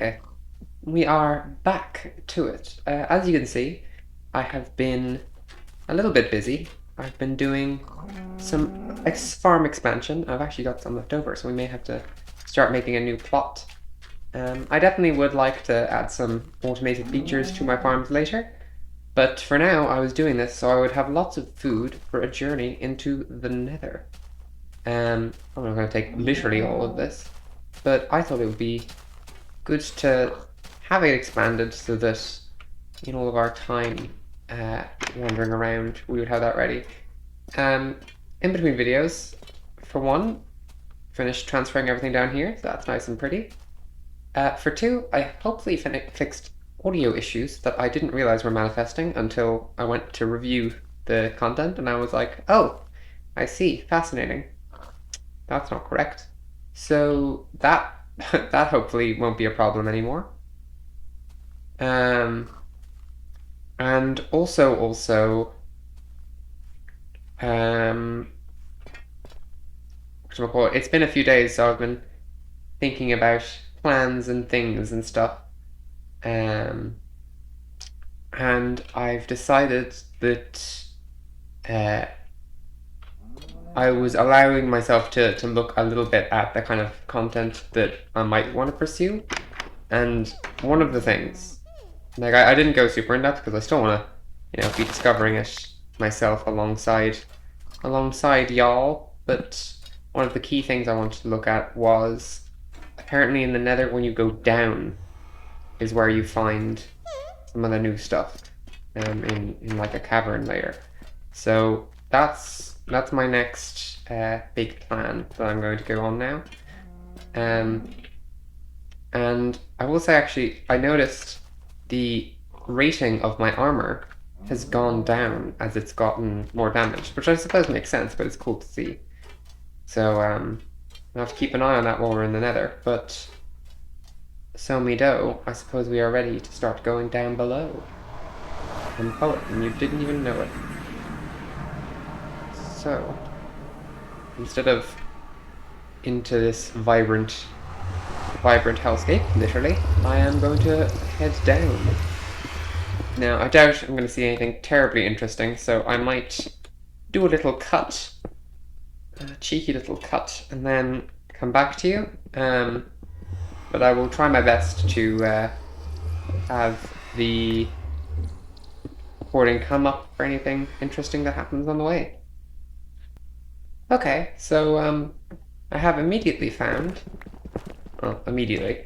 Okay, we are back to it. As you can see, I have been a little bit busy. I've been doing some farm expansion. I've actually got some left over, so we may have to start making a new plot. I definitely would like to add some automated features to my farms later, but for now I was doing this so I would have lots of food for a journey into the Nether. I'm not going to take literally all of this, but I thought it would be good to have it expanded so that in all of our time wandering around, we would have that ready. Um, in between videos, for one, finished transferring everything down here, so that's nice and pretty. For two, I hopefully fixed audio issues that I didn't realize were manifesting until I went to review the content, and I was like, oh, I see, fascinating. That's not correct. So that that hopefully won't be a problem anymore. Um, and also, um, whatchamacallit, it's been a few days, so I've been thinking about plans and things and stuff. Um, and I've decided that uh, I was allowing myself to look a little bit at the kind of content that I might want to pursue. And one of the things, like I didn't go super in depth because I still want to, be discovering it myself alongside y'all. But one of the key things I wanted to look at was apparently in the Nether, when you go down, is where you find some of the new stuff, in like a cavern layer. So that's my next big plan that I'm going to go on now. And I will say, actually, I noticed the rating of my armor has gone down as it's gotten more damage, which I suppose makes sense, but it's cool to see. So I'll have to keep an eye on that while we're in the Nether. But so me do, I suppose we are ready to start going down below. And poet, and you didn't even know it. So instead of into this vibrant hellscape, literally, I am going to head down. Now, I doubt I'm going to see anything terribly interesting, so I might do a little cut, a cheeky little cut, and then come back to you. But I will try my best to have the recording come up for anything interesting that happens on the way. Okay, so I have immediately found, well, immediately,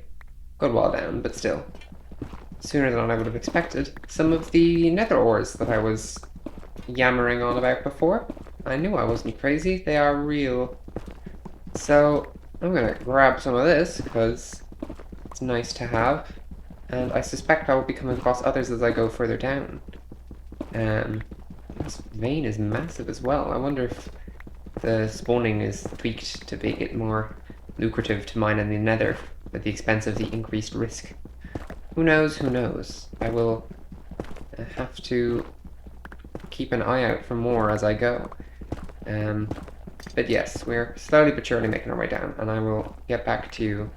good while down, but still, sooner than I would have expected, some of the nether ores that I was yammering on about before. I knew I wasn't crazy, they are real. So I'm gonna grab some of this because it's nice to have, and I suspect I will be coming across others as I go further down. This vein is massive as well. I wonder if the spawning is tweaked to make it more lucrative to mine in the Nether at the expense of the increased risk. Who knows, who knows? I will have to keep an eye out for more as I go. But yes, we're slowly but surely making our way down, and I will get back to you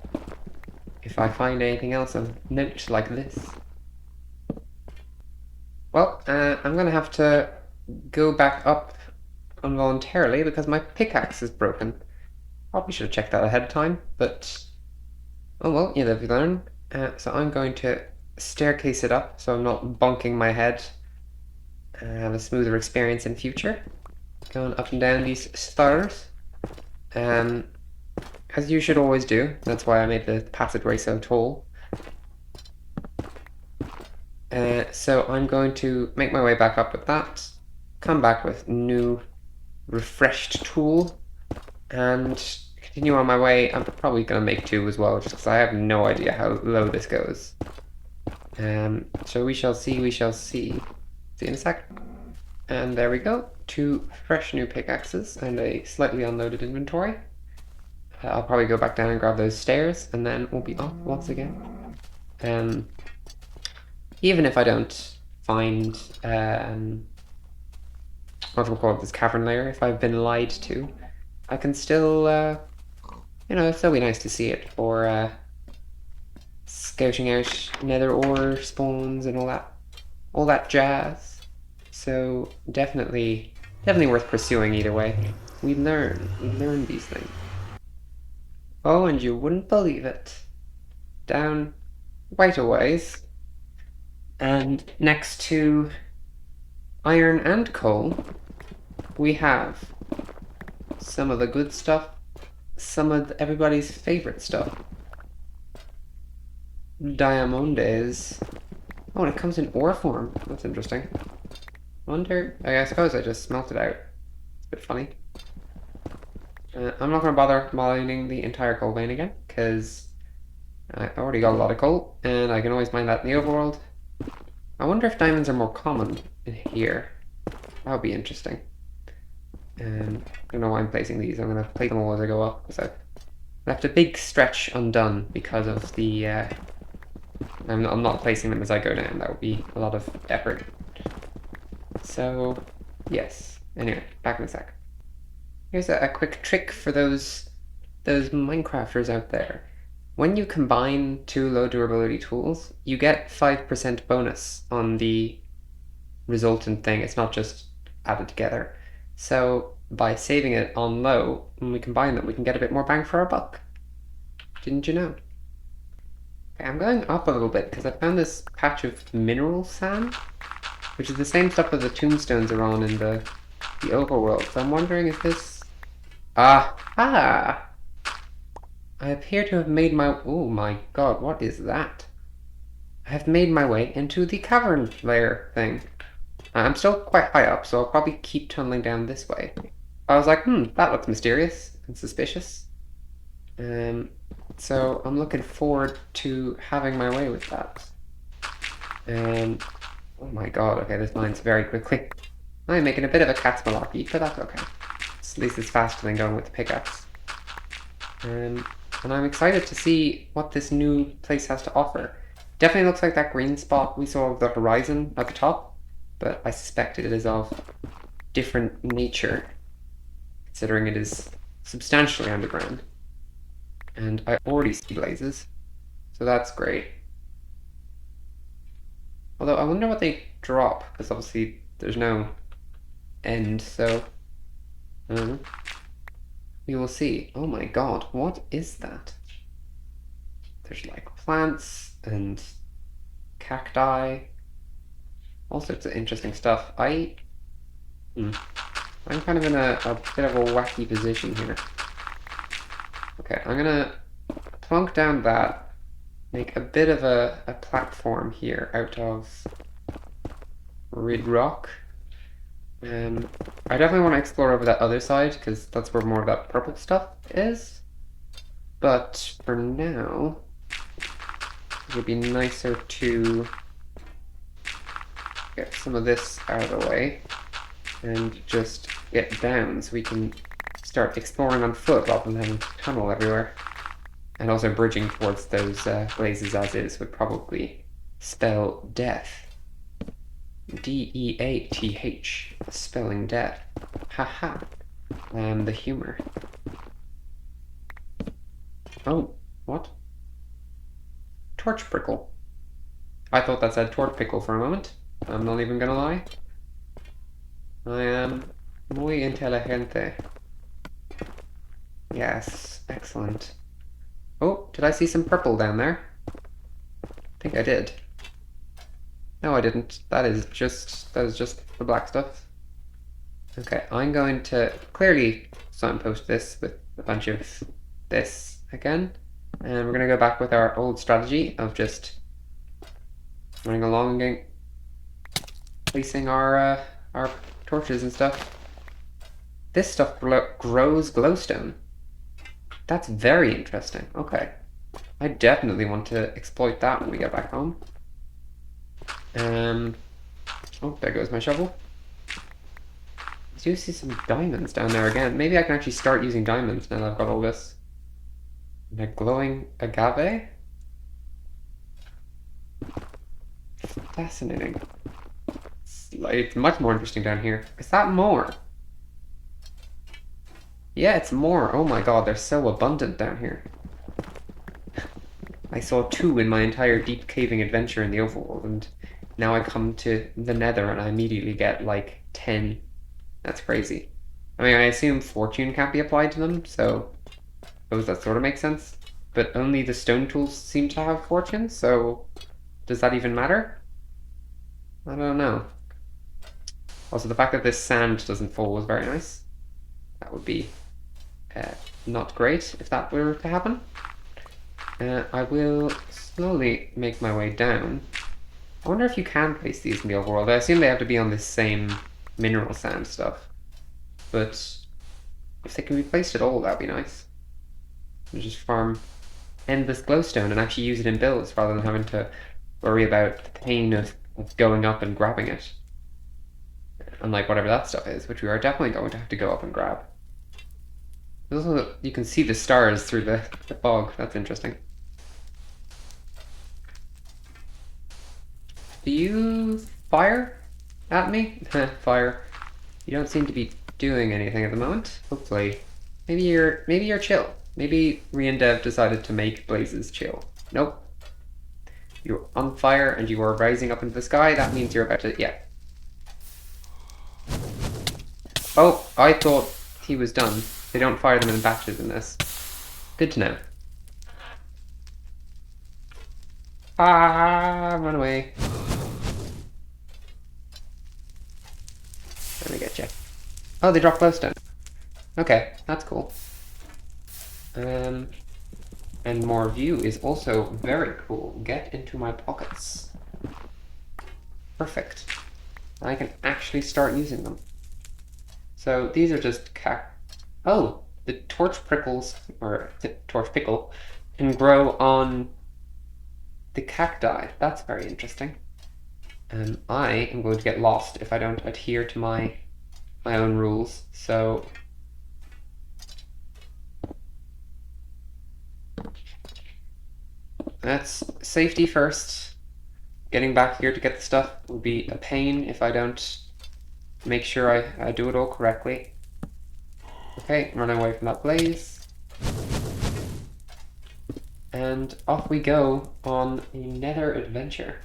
if I find anything else of note like this. Well, I'm going to have to go back up involuntarily because my pickaxe is broken. Probably should have checked that ahead of time, but oh well, you live, you learn. So I'm going to staircase it up so I'm not bonking my head and have a smoother experience in future. Going up and down these stairs. As you should always do. That's why I made the passageway so tall. So I'm going to make my way back up with that, come back with new, refreshed tool, and continue on my way. I'm probably going to make two as well, just because I have no idea how low this goes. So we shall see, we shall see. See you in a sec. And there we go. Two fresh new pickaxes and a slightly unloaded inventory. I'll probably go back down and grab those stairs, and then we'll be off once again. Even if I don't find what we'll call this cavern layer, if I've been lied to, I can still, it'll still be nice to see it for scouting out nether ore spawns and all that jazz. So definitely worth pursuing either way. We learn these things. Oh, and you wouldn't believe it. Down quite a ways, and next to iron and coal, we have some of the good stuff, some of everybody's favorite stuff. Diamondes. Oh, and it comes in ore form. That's interesting. Wonder. I suppose I just smelt it out. It's a bit funny. I'm not going to bother mining the entire coal vein again, because I already got a lot of coal, and I can always mine that in the overworld. I wonder if diamonds are more common in here. That would be interesting. I don't know why I'm placing these. I'm going to place them all as I go up. So I left a big stretch undone because of the... I'm not placing them as I go down. That would be a lot of effort. So, yes. Anyway, back in a sec. Here's a quick trick for those Minecrafters out there. When you combine two low durability tools, you get 5% bonus on the resultant thing. It's not just added together. So by saving it on low, when we combine them, we can get a bit more bang for our buck. Didn't you know? Okay, I'm going up a little bit because I found this patch of mineral sand, which is the same stuff that the tombstones are on in the overworld. So I'm wondering if this... Aha! I appear to have made my... Oh my god, what is that? I have made my way into the cavern layer thing. I'm still quite high up, so I'll probably keep tunneling down this way. I was like, that looks mysterious and suspicious. So I'm looking forward to having my way with that. Oh my god, okay, this mines very quickly. I'm making a bit of a cat's malarkey, but that's okay. At least it's faster than going with the pickaxe. And I'm excited to see what this new place has to offer. Definitely looks like that green spot we saw of the horizon at the top, but I suspect it is of different nature, considering it is substantially underground. And I already see blazes, so that's great. Although I wonder what they drop, because obviously there's no end, so we will see. Oh my god, what is that? There's like plants and cacti, all sorts of interesting stuff. I'm kind of in a bit of a wacky position here. Okay, I'm gonna plunk down that, make a bit of a platform here out of red rock. I definitely want to explore over that other side, because that's where more of that purple stuff is. But for now, it would be nicer to get some of this out of the way and just get down so we can start exploring on foot rather than having to tunnel everywhere. And also bridging towards those blazes as is would probably spell death. D-E-A-T-H, spelling death. Haha. The humor. Oh, what? Torch prickle. I thought that said torch pickle for a moment. I'm not even gonna lie. I am muy inteligente. Yes, excellent. Oh, did I see some purple down there? I think I did. No, I didn't. That is just the black stuff. Okay, I'm going to clearly signpost this with a bunch of this again. And we're going to go back with our old strategy of just running along and placing our torches and stuff. This stuff grows glowstone. That's very interesting. Okay. I definitely want to exploit that when we get back home. Oh, there goes my shovel. I do see some diamonds down there again. Maybe I can actually start using diamonds now that I've got all this. And a glowing agave? Fascinating. It's much more interesting down here. Is that more? Yeah, it's more. Oh my god, they're so abundant down here. I saw 2 in my entire deep caving adventure in the overworld, and now I come to the Nether and I immediately get like 10. That's crazy. I mean, I assume fortune can't be applied to them, so I suppose that sort of makes sense. But only the stone tools seem to have fortune, so does that even matter? I don't know. Also, the fact that this sand doesn't fall was very nice. That would be not great if that were to happen. I will slowly make my way down. I wonder if you can place these in the overworld. I assume they have to be on this same mineral sand stuff. But if they can be placed at all, that'd be nice. And just farm endless glowstone and actually use it in builds rather than having to worry about the pain of going up and grabbing it. Unlike whatever that stuff is, which we are definitely going to have to go up and grab. Also, you can see the stars through the fog. That's interesting. Do you fire at me? Fire. You don't seem to be doing anything at the moment. Hopefully. Maybe you're chill. Maybe ReIndev decided to make blazes chill. Nope. You're on fire and you are rising up into the sky. That means you're about to... yeah. Oh, I thought he was done. They don't fire them in batches in this. Good to know. Ah, run away. Let me get you. Oh, they drop glowstone. Okay, that's cool. And more view is also very cool. Get into my pockets. Perfect. I can actually start using them. So these are just oh, the torch prickles, or torch pickle, can grow on the cacti. That's very interesting. And I am going to get lost if I don't adhere to my own rules. So that's safety first. Getting back here to get the stuff will be a pain if I don't make sure I do it all correctly. Okay, run away from that blaze. And off we go on a Nether adventure.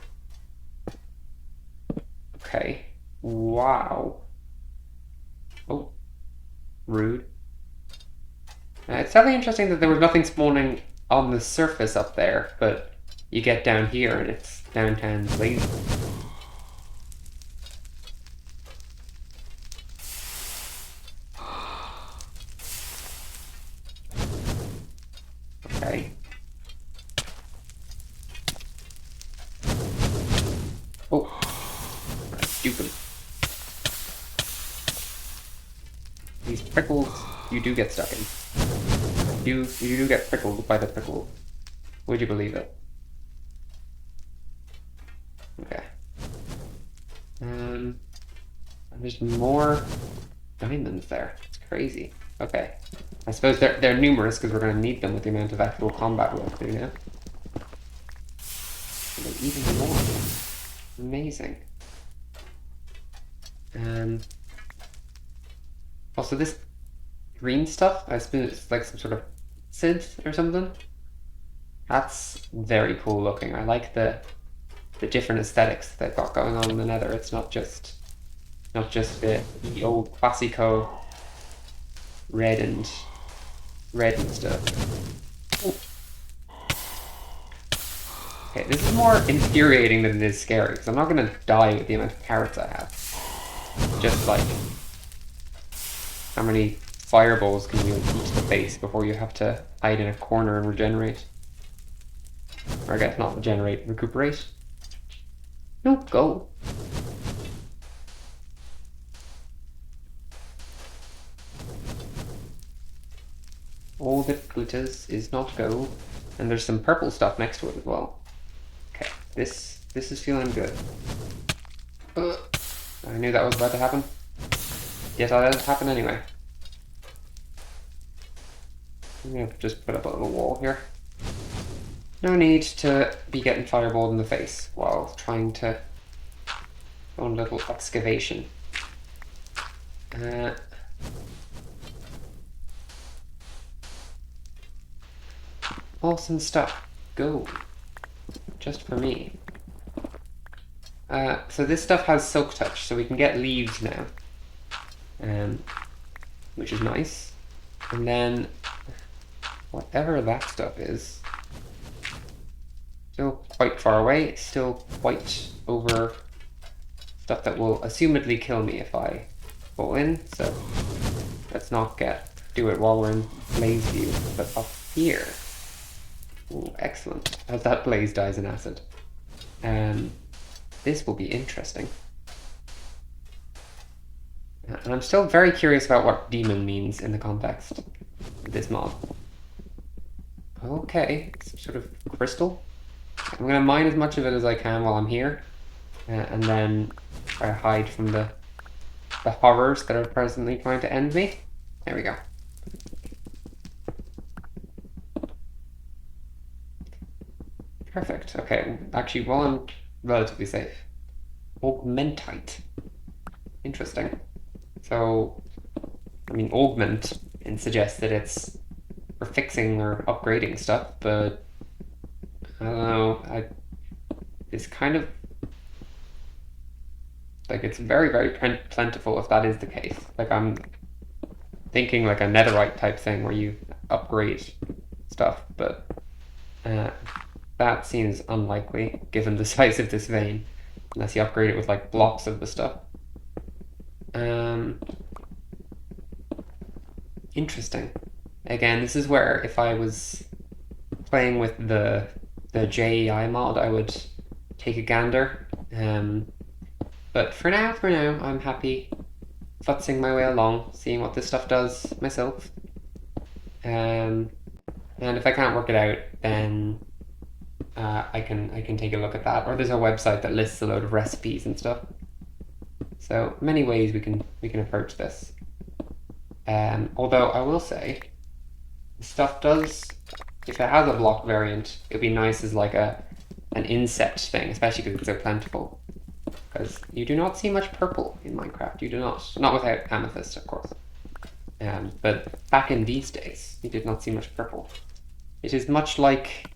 Okay. Wow. Oh. Rude. It's definitely interesting that there was nothing spawning on the surface up there, but you get down here and it's downtown blazing. Okay. Oh. Stupid. These prickles you do get stuck in. You do get prickled by the prickle. Would you believe it? Okay. And there's more diamonds there. It's crazy. Okay. I suppose they're numerous because we're going to need them with the amount of actual combat we'll do now. And even more. Amazing. Also this green stuff, I suppose it's like some sort of synth or something. That's very cool looking. I like the different aesthetics they've got going on in the Nether. It's not just the old classico red and stuff. Ooh. Okay, this is more infuriating than it is scary because I'm not going to die with the amount of carrots I have. Just like how many fireballs can you eat to the face before you have to hide in a corner and regenerate? Or I guess not regenerate, recuperate. No, go. All that glitters is not gold. And there's some purple stuff next to it as well. Okay, this is feeling good. I knew that was about to happen. Yet I let it happen anyway. I'm gonna just put up a little wall here. No need to be getting fireballed in the face while trying to go on a little excavation. Awesome stuff. go. Just for me. So this stuff has Silk Touch, so we can get leaves now. Which is nice. And then, whatever that stuff is, still quite far away, still quite over stuff that will assumedly kill me if I fall in, so let's not do it while we're in blaze view, but up here. Ooh, excellent, as that blaze dies in acid. This will be interesting. And I'm still very curious about what demon means in the context of this mob. Okay, some sort of crystal. I'm going to mine as much of it as I can while I'm here, and then try to hide from the horrors that are presently trying to end me. There we go. Perfect. Okay, actually, while I'm relatively safe. Augmentite. Interesting. So, I mean, augment and suggests that it's for fixing or upgrading stuff, but I don't know. It's kind of like it's very, very plentiful if that is the case. Like I'm thinking like a netherite type thing where you upgrade stuff, but that seems unlikely given the size of this vein, unless you upgrade it with like blocks of the stuff. Interesting. Again, this is where if I was playing with the JEI mod, I would take a gander. But for now, I'm happy futzing my way along, seeing what this stuff does myself. And if I can't work it out, then I can take a look at that. Or there's a website that lists a load of recipes and stuff. So many ways we can approach this. Although I will say, stuff does, if it has a block variant, it'd be nice as like an insect thing, especially because it's so plentiful. Because you do not see much purple in Minecraft. You do not without amethyst, of course. But back in these days, you did not see much purple. It is much like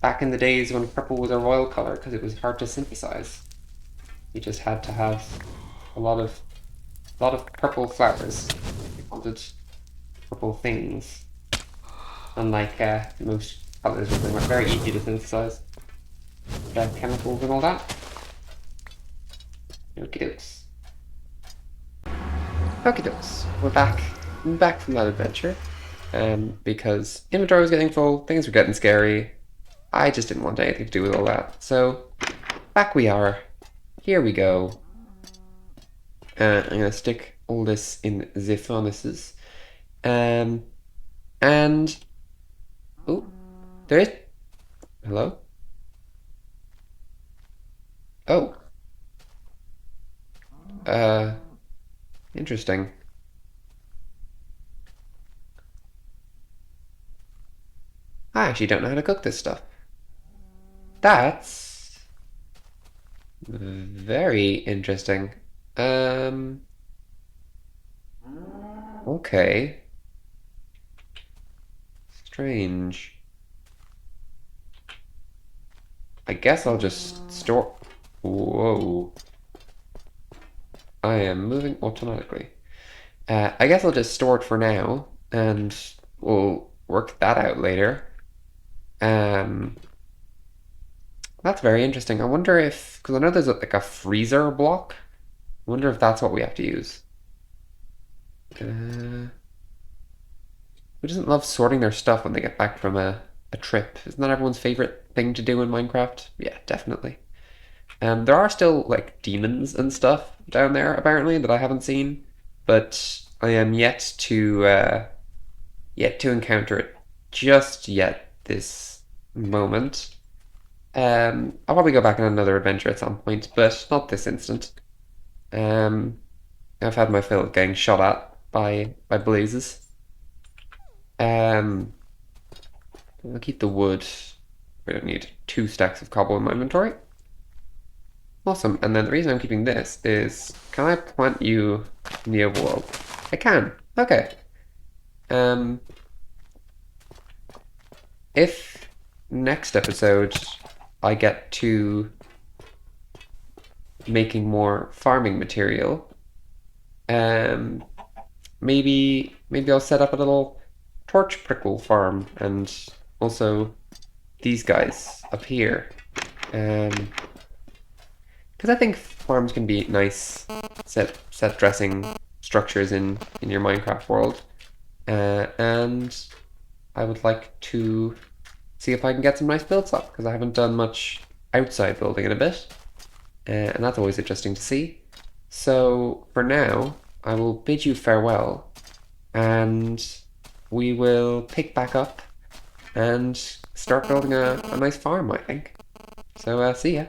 back in the days when purple was a royal color because it was hard to synthesize. You just had to have a lot of purple flowers. You wanted purple things. Unlike most colors, which were very easy to synthesize. Chemicals and all that. Okie dokes. Okie dokes. We're back from that adventure. Because inventory was getting full, things were getting scary. I just didn't want anything to do with all that. So, back we are. Here we go. I'm gonna stick all this in the furnaces. And oh, there is. Hello? Oh. Interesting. I actually don't know how to cook this stuff. That's very interesting. Okay. Strange. I guess I'll just store. Whoa. I am moving automatically. I guess I'll just store it for now, and we'll work that out later. That's very interesting. I wonder if, because I know there's like a freezer block. I wonder if that's what we have to use. Who doesn't love sorting their stuff when they get back from a trip? Isn't that everyone's favorite thing to do in Minecraft? Yeah, definitely. There are still like demons and stuff down there apparently that I haven't seen, but I am yet to encounter it just yet this moment. I'll probably go back on another adventure at some point, but not this instant. I've had my fill of getting shot at by blazes. I'll keep the wood. We don't need 2 stacks of cobble in my inventory. Awesome, and then the reason I'm keeping this is, can I plant you in the overworld? I can, okay. If next episode I get to making more farming material, um, maybe I'll set up a little torch prickle farm and also these guys up here. Because I think farms can be nice set dressing structures in your Minecraft world. And I would like to see if I can get some nice builds up because I haven't done much outside building in a bit, and that's always interesting to see. So for now, I will bid you farewell, and we will pick back up and start building a nice farm, I think. So see ya.